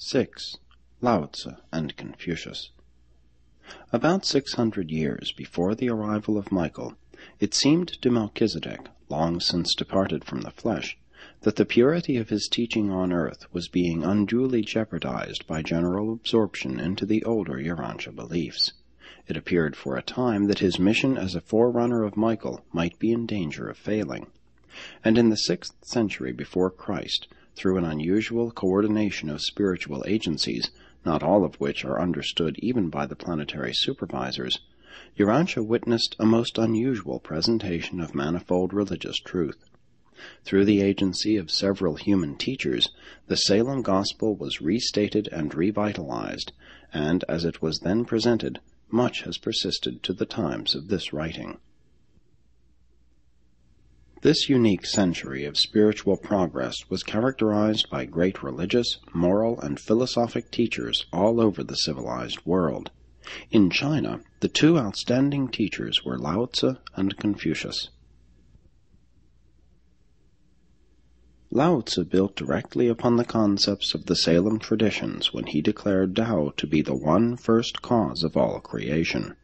6. Lao-Tse and Confucius. About 600 years before the arrival of Michael, it seemed to Melchizedek, long since departed from the flesh, that the purity of his teaching on earth was being unduly jeopardized by general absorption into the older Urantia beliefs. It appeared for a time that his mission as a forerunner of Michael might be in danger of failing. And in the 6th century before Christ, through an unusual coordination of spiritual agencies, not all of which are understood even by the planetary supervisors, Urantia witnessed a most unusual presentation of manifold religious truth. Through the agency of several human teachers, the Salem Gospel was restated and revitalized, and, as it was then presented, much has persisted to the times of this writing. This unique century of spiritual progress was characterized by great religious, moral, and philosophic teachers all over the civilized world. In China, the two outstanding teachers were Lao-Tse and Confucius. Lao-Tse built directly upon the concepts of the Salem traditions when he declared Tao to be the one first cause of all creation.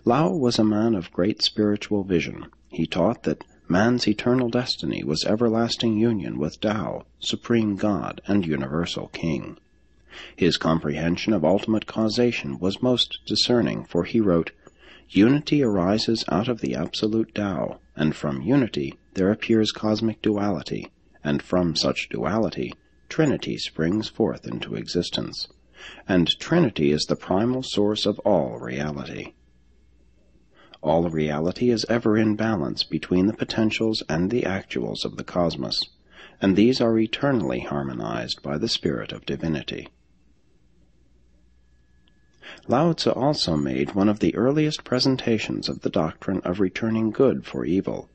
Lao was a man of great spiritual vision. He taught that man's eternal destiny was everlasting union with Tao, supreme God and universal King. His comprehension of ultimate causation was most discerning, for he wrote, "Unity arises out of the absolute Tao, and from unity there appears cosmic duality, and from such duality Trinity springs forth into existence, and Trinity is the primal source of all reality. All reality is ever in balance between the potentials and the actuals of the cosmos, and these are eternally harmonized by the spirit of divinity." Lao-Tse also made one of the earliest presentations of the doctrine of returning good for evil.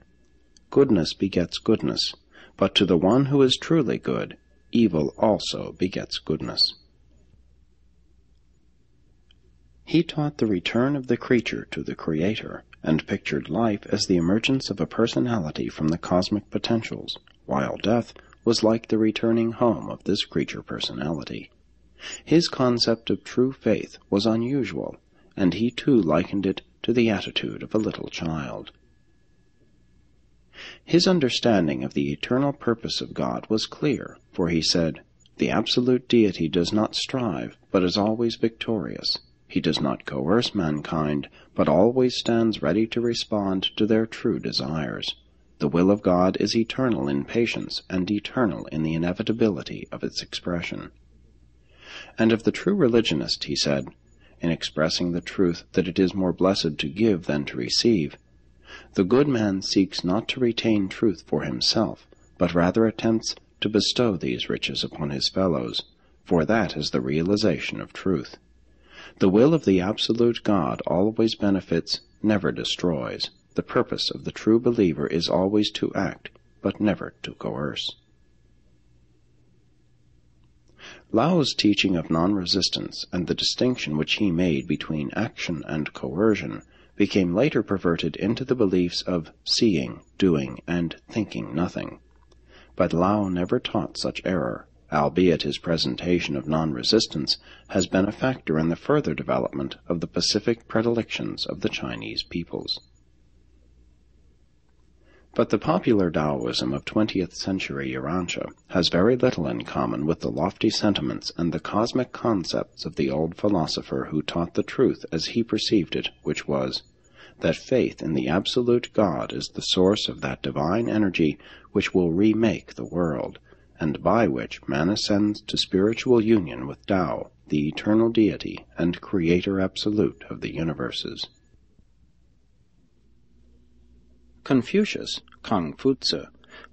Goodness begets goodness, but to the one who is truly good, evil also begets goodness. He taught the return of the creature to the Creator, and pictured life as the emergence of a personality from the cosmic potentials, while death was like the returning home of this creature personality. His concept of true faith was unusual, and he too likened it to the attitude of a little child. His understanding of the eternal purpose of God was clear, for he said, "The absolute deity does not strive, but is always victorious. He does not coerce mankind, but always stands ready to respond to their true desires. The will of God is eternal in patience and eternal in the inevitability of its expression." And of the true religionist he said, in expressing the truth that it is more blessed to give than to receive, "The good man seeks not to retain truth for himself, but rather attempts to bestow these riches upon his fellows, for that is the realization of truth. The will of the absolute God always benefits, never destroys. The purpose of the true believer is always to act, but never to coerce." Lao's teaching of non-resistance and the distinction which he made between action and coercion became later perverted into the beliefs of seeing, doing, and thinking nothing. But Lao never taught such error, albeit his presentation of non-resistance has been a factor in the further development of the pacific predilections of the Chinese peoples. But the popular Taoism of 20th century Urantia has very little in common with the lofty sentiments and the cosmic concepts of the old philosopher who taught the truth as he perceived it, which was, that faith in the absolute God is the source of that divine energy which will remake the world, and by which man ascends to spiritual union with Tao, the eternal deity and creator absolute of the universes. Confucius, Confucius,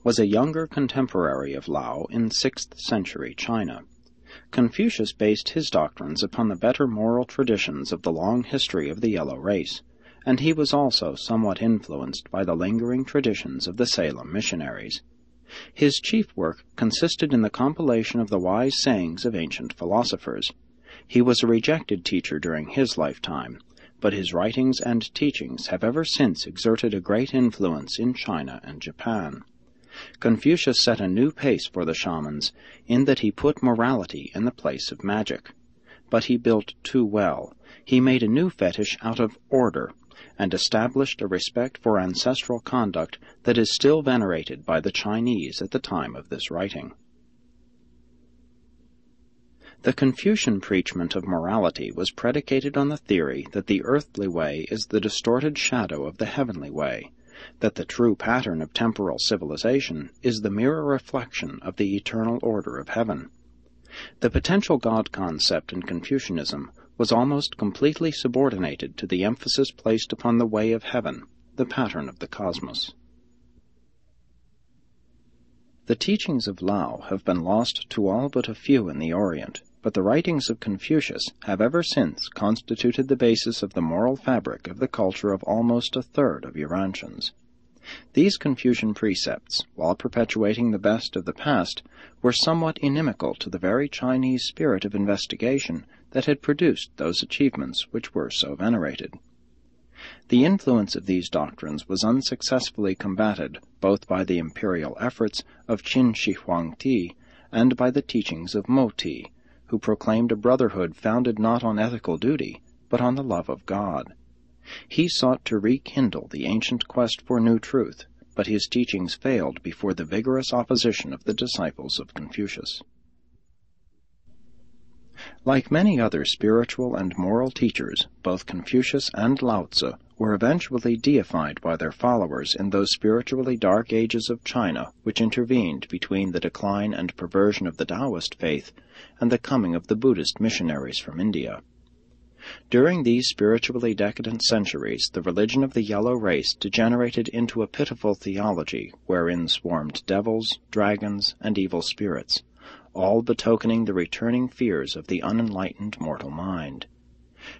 was a younger contemporary of Lao in 6th century China. Confucius based his doctrines upon the better moral traditions of the long history of the yellow race, and he was also somewhat influenced by the lingering traditions of the Salem missionaries. His chief work consisted in the compilation of the wise sayings of ancient philosophers. He was a rejected teacher during his lifetime, but his writings and teachings have ever since exerted a great influence in China and Japan. Confucius set a new pace for the shamans in that he put morality in the place of magic. But he built too well. He made a new fetish out of order, and established a respect for ancestral conduct that is still venerated by the Chinese at the time of this writing. The Confucian preachment of morality was predicated on the theory that the earthly way is the distorted shadow of the heavenly way, that the true pattern of temporal civilization is the mirror reflection of the eternal order of heaven. The potential God concept in Confucianism was almost completely subordinated to the emphasis placed upon the way of heaven, the pattern of the cosmos. The teachings of Lao have been lost to all but a few in the Orient, but the writings of Confucius have ever since constituted the basis of the moral fabric of the culture of almost a third of Urantians. These Confucian precepts, while perpetuating the best of the past, were somewhat inimical to the very Chinese spirit of investigation that had produced those achievements which were so venerated. The influence of these doctrines was unsuccessfully combated both by the imperial efforts of Qin Shi Huangdi and by the teachings of Mo Ti, who proclaimed a brotherhood founded not on ethical duty, but on the love of God. He sought to rekindle the ancient quest for new truth, but his teachings failed before the vigorous opposition of the disciples of Confucius. Like many other spiritual and moral teachers, both Confucius and Lao-Tse were eventually deified by their followers in those spiritually dark ages of China which intervened between the decline and perversion of the Taoist faith and the coming of the Buddhist missionaries from India. During these spiritually decadent centuries, the religion of the yellow race degenerated into a pitiful theology wherein swarmed devils, dragons, and evil spirits, all betokening the returning fears of the unenlightened mortal mind.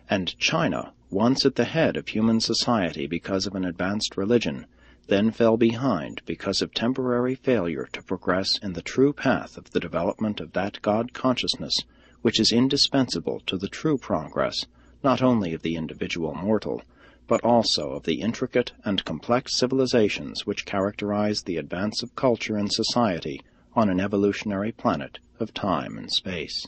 And China, once at the head of human society because of an advanced religion, then fell behind because of temporary failure to progress in the true path of the development of that God consciousness which is indispensable to the true progress, not only of the individual mortal, but also of the intricate and complex civilizations which characterize the advance of culture and society on an evolutionary planet of time and space.